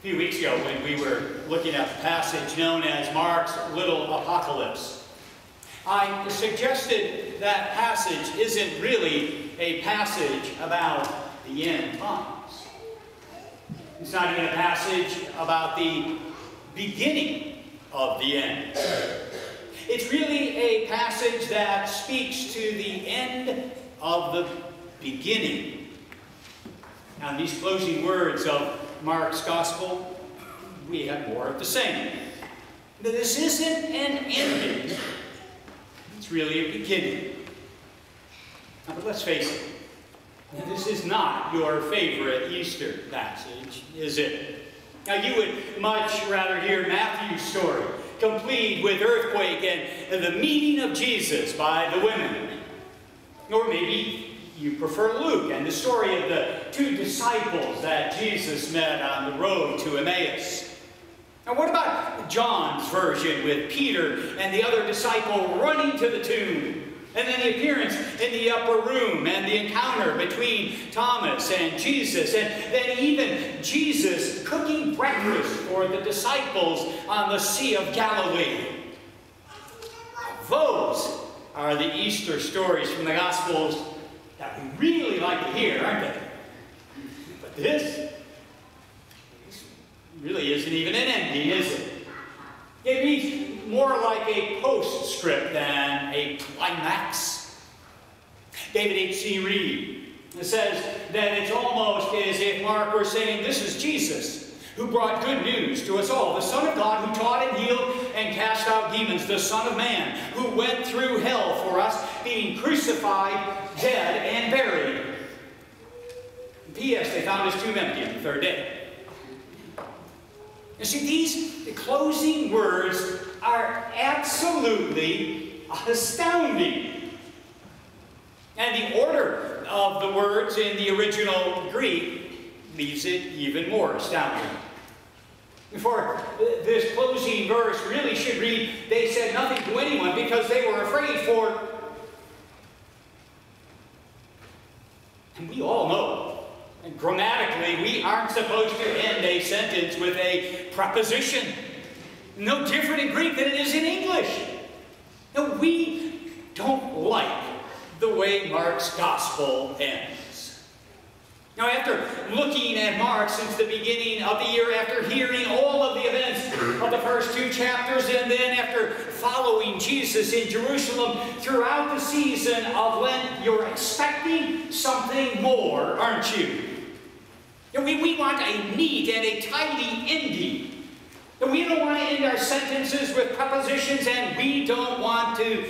few weeks ago when we were looking at the passage known as Mark's little apocalypse, I suggested that passage isn't really a passage about the end times. It's not even a passage about the beginning of the end. It's really a passage that speaks to the end of the beginning. Now, in these closing words of Mark's Gospel, we have more of the same. But this isn't an ending. It's really a beginning. Now, but let's face it. This is not your favorite Easter passage, is it? Now, you would much rather hear Matthew's story, complete with earthquake and the meeting of Jesus by the women. Or maybe you prefer Luke and the story of the two disciples that Jesus met on the road to Emmaus. Now, what about John's version with Peter and the other disciple running to the tomb? And then the appearance in the upper room and the encounter between Thomas and Jesus. And then even Jesus cooking breakfast for the disciples on the Sea of Galilee. Those are the Easter stories from the Gospels that we really like to hear, aren't they? But this really isn't even an ending, is it? It reads more like a postscript than a climax. David H.C. Reed says that it's almost as if Mark were saying, this is Jesus, who brought good news to us all. The Son of God, who taught and healed and cast out demons. The Son of Man, who went through hell for us, being crucified, dead, and buried. P.S. They found his tomb empty on the third day. You see, the closing words are absolutely astounding. And the order of the words in the original Greek leaves it even more astounding. For this closing verse really should read, they said nothing to anyone because they were afraid for... And we all know, and grammatically, we aren't supposed to end a sentence with a preposition. No different in Greek than it is in English. Now, we don't like the way Mark's Gospel ends. Now, after looking at Mark since the beginning of the year, after hearing all of the events of the first two chapters, and then after following Jesus in Jerusalem throughout the season of Lent, you're expecting something more, aren't you? We want a neat and a tidy ending. We don't want to end our sentences with prepositions, and we don't want to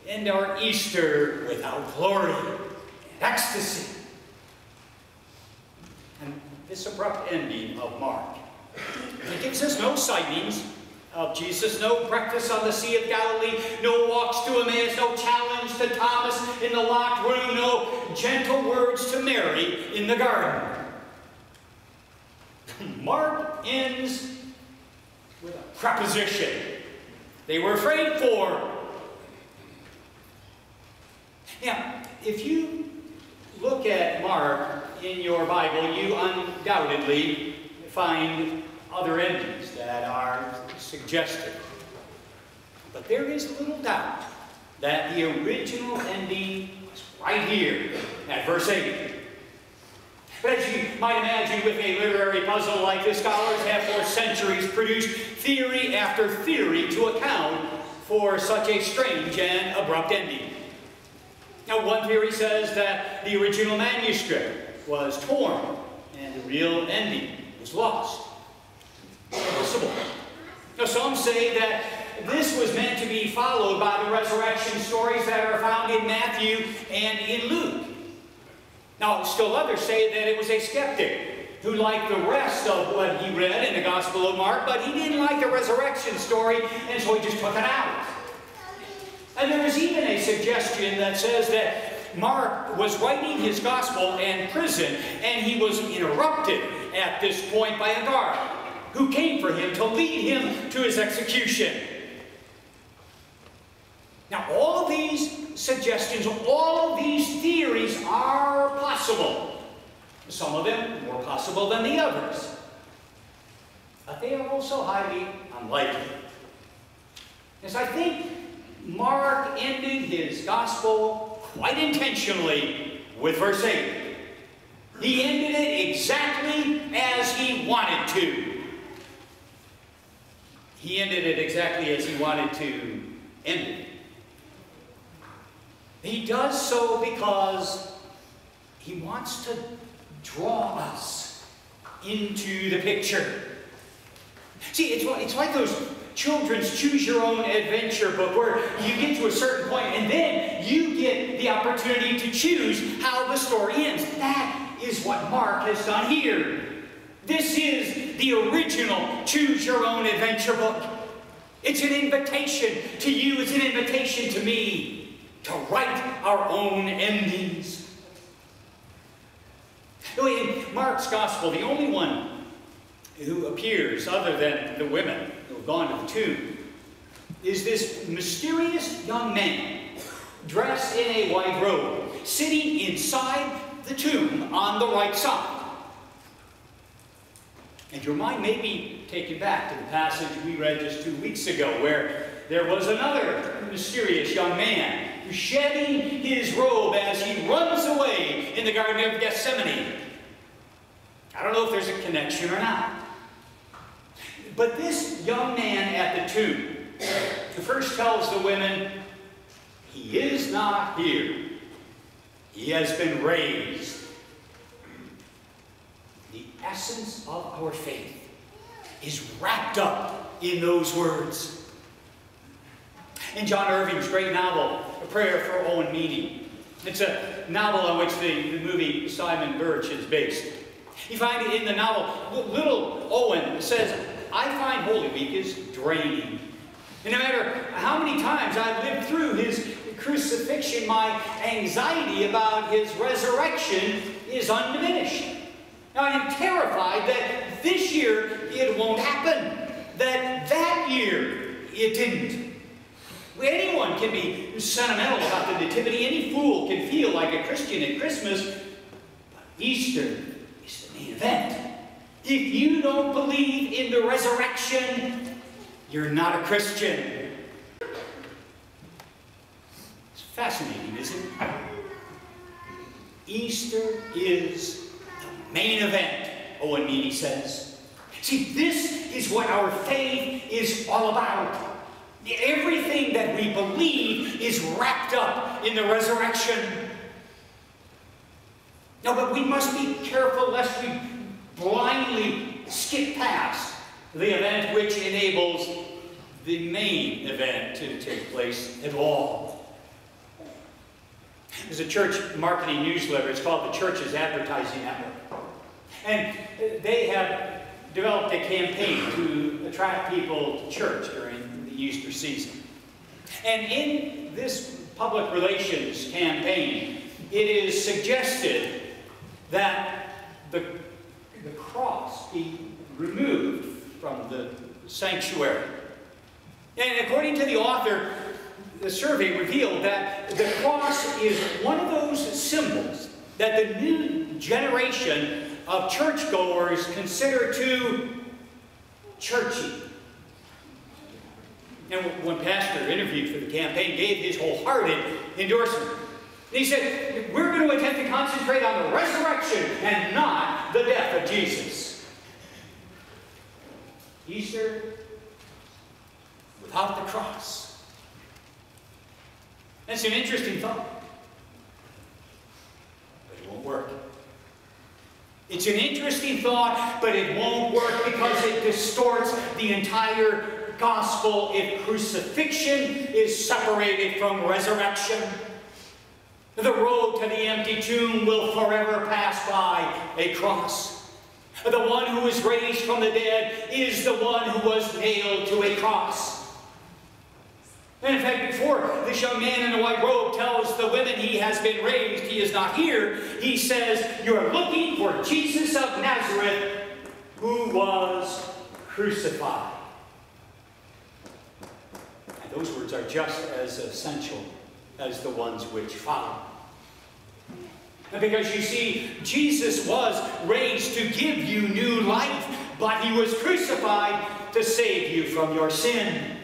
end our Easter without glory and ecstasy. And this abrupt ending of Mark, it gives us no sightings of Jesus, no breakfast on the Sea of Galilee, no walks to Emmaus, no challenge to Thomas in the locked room, no gentle words to Mary in the garden. Mark ends with a preposition they were afraid for. Now, if you look at Mark in your Bible, you undoubtedly find other endings that are suggested. But there is little doubt that the original ending is right here at verse 8. But as you might imagine, with a literary puzzle like this, scholars have for centuries produced theory after theory to account for such a strange and abrupt ending. Now, one theory says that the original manuscript was torn and the real ending was lost. Possible. Now, some say that this was meant to be followed by the resurrection stories that are found in Matthew and in Luke. Now, still others say that it was a skeptic who liked the rest of what he read in the Gospel of Mark, but he didn't like the resurrection story, and so he just took it out. And there is even a suggestion that says that Mark was writing his Gospel in prison, and he was interrupted at this point by a guard who came for him to lead him to his execution. Now, all of these suggestions, all of these theories are possible. Some of them more possible than the others. but they are also highly unlikely. As I think Mark ended his gospel quite intentionally with verse 8. He ended it exactly as he wanted to. He ended it exactly as he wanted to end it. He does so because he wants to draw us into the picture. See, it's like those children's choose-your-own-adventure book where you get to a certain point and then you get the opportunity to choose how the story ends. That is what Mark has done here. This is the original choose-your-own-adventure book. It's an invitation to you, it's an invitation to me to write our own endings. In Mark's gospel, the only one who appears, other than the women who have gone to the tomb, is this mysterious young man dressed in a white robe, sitting inside the tomb on the right side. And your mind may be taken back to the passage we read just 2 weeks ago, where there was another mysterious young man shedding his robe as he runs away in the Garden of Gethsemane. I don't know if there's a connection or not. But this young man at the tomb first tells the women, he is not here. He has been raised. The essence of our faith is wrapped up in those words. In John Irving's great novel, A Prayer for Owen Meany, it's a novel on which the movie Simon Birch is based. You find in the novel, little Owen says, I find Holy Week is draining. And no matter how many times I've lived through his crucifixion, my anxiety about his resurrection is undiminished. Now, I am terrified that this year it won't happen, that year it didn't. Anyone can be sentimental about the Nativity. Any fool can feel like a Christian at Christmas. But Easter is the main event. If you don't believe in the resurrection, you're not a Christian. It's fascinating, isn't it? Easter is the main event, Owen Meany says. See, this is what our faith is all about. Everything that we believe is wrapped up in the resurrection. No, but we must be careful lest we blindly skip past the event which enables the main event to take place at all. There's a church marketing newsletter. It's called the Church's Advertising Network. And they have developed a campaign to attract people to church during the Easter season. And in this public relations campaign, it is suggested that the cross be removed from the sanctuary. And according to the author, the survey revealed that the cross is one of those symbols that the new generation of churchgoers consider too churchy. And one pastor interviewed for the campaign gave his wholehearted endorsement. He said, we're going to attempt to concentrate on the resurrection and not the death of Jesus. Easter without the cross. That's an interesting thought. But it won't work. It's an interesting thought, but it won't work because it distorts the entire gospel if crucifixion is separated from resurrection. The road to the empty tomb will forever pass by a cross. The one who is raised from the dead is the one who was nailed to a cross. And in fact, before this young man in the white robe tells the women he has been raised, he is not here, he says, you're looking for Jesus of Nazareth, who was crucified. And those words are just as essential as the ones which follow. Because you see, Jesus was raised to give you new life, but he was crucified to save you from your sin.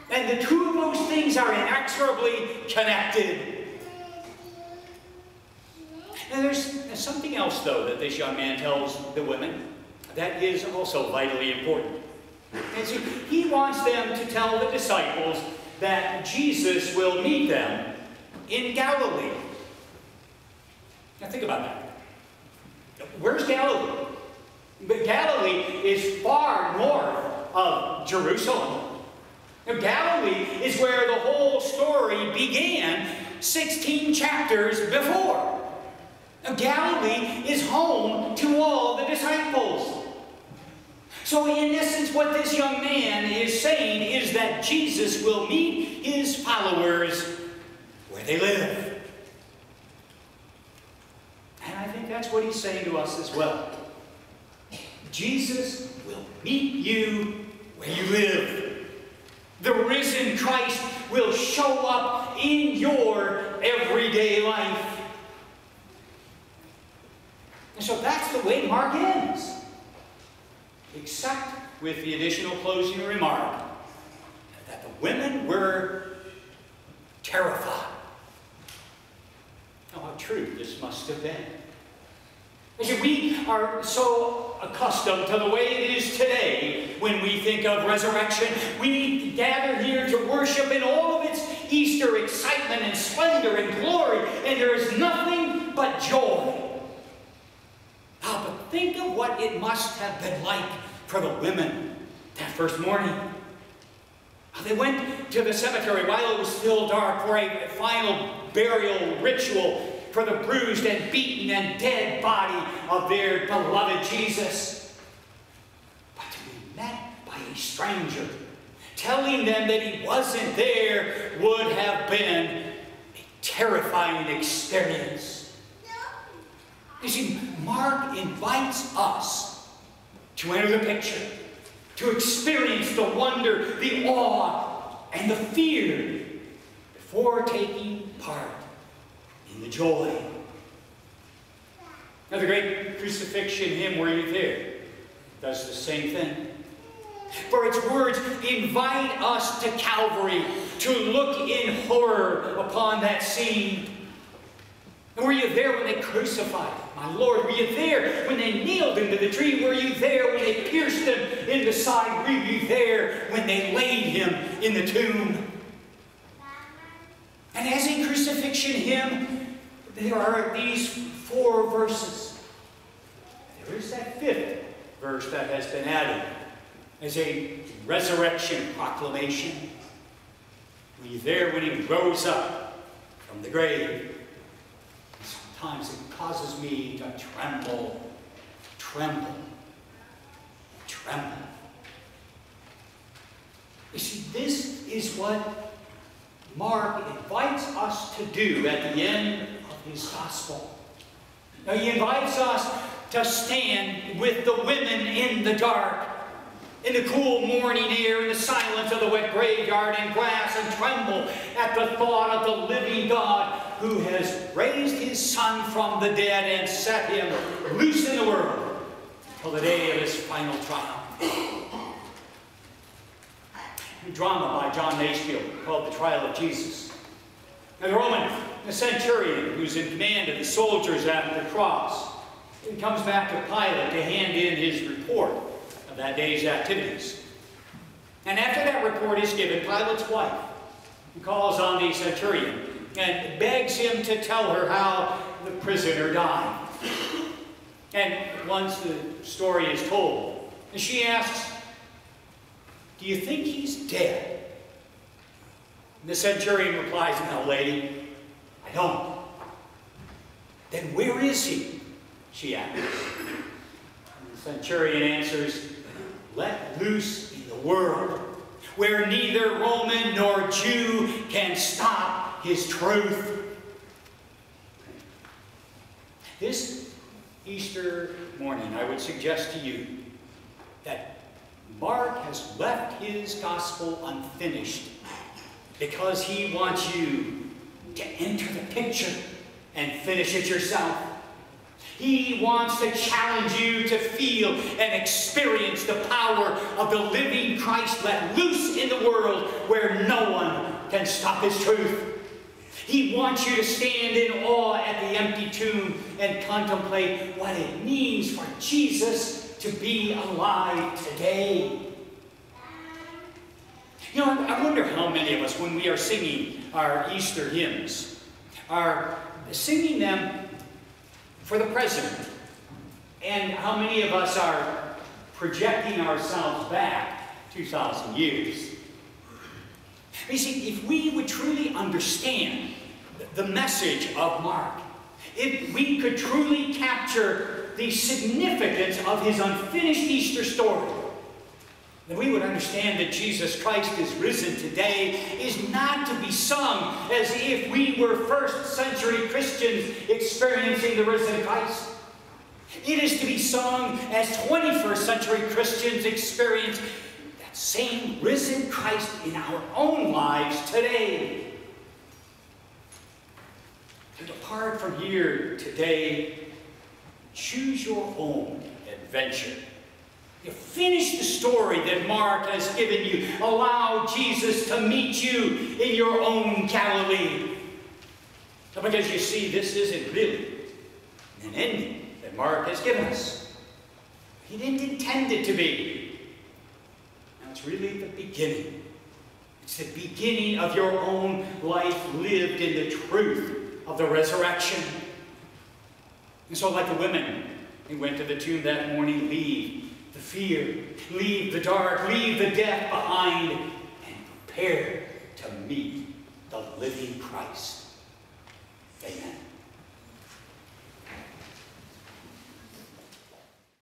And the two of those things are inexorably connected. And there's something else, though, that this young man tells the women that is also vitally important. And so he wants them to tell the disciples that Jesus will meet them in Galilee. Now think about that. Where's Galilee? But Galilee is far north of Jerusalem. Now, Galilee is where the whole story began 16 chapters before. Now, Galilee is home to all the disciples. So in essence, what this young man is saying is that Jesus will meet his followers where they live. And I think that's what he's saying to us as well. Jesus will meet you where you live. The risen Christ will show up in your everyday life. And so that's the way Mark ends. Except with the additional closing remark that the women were terrified. Oh, how true this must have been. You see, we are so accustomed to the way it is today when we think of resurrection. We gather here to worship in all of its Easter excitement and splendor and glory, and there is nothing but joy. Ah, but think of what it must have been like for the women that first morning. They went to the cemetery while it was still dark for a final burial ritual for the bruised and beaten and dead body of their beloved Jesus. But to be met by a stranger, telling them that he wasn't there, would have been a terrifying experience. You see, Mark invites us to enter the picture, to experience the wonder, the awe, and the fear before taking part in the joy. Now, the great crucifixion hymn, Were You There?, does the same thing. For its words invite us to Calvary, to look in horror upon that scene. And were you there when they crucified him, my Lord? Were you there when they nailed him to the tree? Were you there when they pierced him in the side? Were you there when they laid him in the tomb? And as a crucifixion hymn, there are these 4 verses. There is that 5th verse that has been added as a resurrection proclamation. Were you there when he rose up from the grave? Sometimes it causes me to tremble, tremble, tremble. You see, this is what Mark invites us to do at the end of his gospel. Now, he invites us to stand with the women in the dark, in the cool morning air, in the silence of the wet graveyard and grass, and tremble at the thought of the living God who has raised his Son from the dead and set him loose in the world until the day of his final triumph. A drama by John Masefield called The Trial of Jesus. And the centurion who's in command of the soldiers at the cross, he comes back to Pilate to hand in his report of that day's activities. And after that report is given, Pilate's wife calls on the centurion and begs him to tell her how the prisoner died. And once the story is told, she asks, "Do you think he's dead?" And the centurion replies, "No, lady, I don't." "Then where is he?" she asks. And the centurion answers, "Let loose in the world, where neither Roman nor Jew can stop his truth." This Easter morning, I would suggest to you that Mark has left his gospel unfinished because he wants you to enter the picture and finish it yourself. He wants to challenge you to feel and experience the power of the living Christ let loose in the world where no one can stop his truth. He wants you to stand in awe at the empty tomb and contemplate what it means for Jesus to be alive today. You know, I wonder how many of us, when we are singing our Easter hymns, are singing them for the present, and how many of us are projecting ourselves back 2,000 years. You see, if we would truly understand the message of Mark, if we could truly capture the significance of his unfinished Easter story, then we would understand that Jesus Christ is risen today is not to be sung as if we were first-century Christians experiencing the risen Christ. It is to be sung as 21st century Christians experience that same risen Christ in our own lives today. To depart from here today, choose your own adventure. You finish the story that Mark has given you. Allow Jesus to meet you in your own Galilee. Because you see, this isn't really an ending that Mark has given us. He didn't intend it to be. Now it's really the beginning. It's the beginning of your own life lived in the truth of the resurrection. And so like the women who went to the tomb that morning, leave the fear, leave the dark, leave the death behind, and prepare to meet the living Christ. Amen.